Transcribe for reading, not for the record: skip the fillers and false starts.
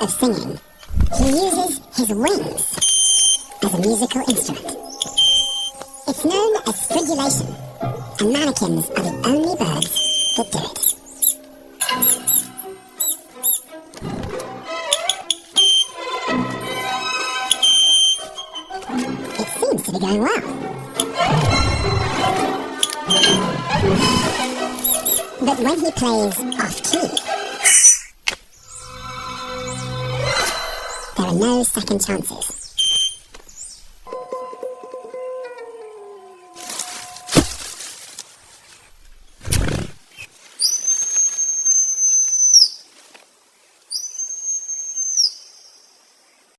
of singing, he uses his wings as a musical instrument. It's known as stridulation, and manakins are the only birds that do it. It seems to be going well. But when he plays off-key, there are no second chances.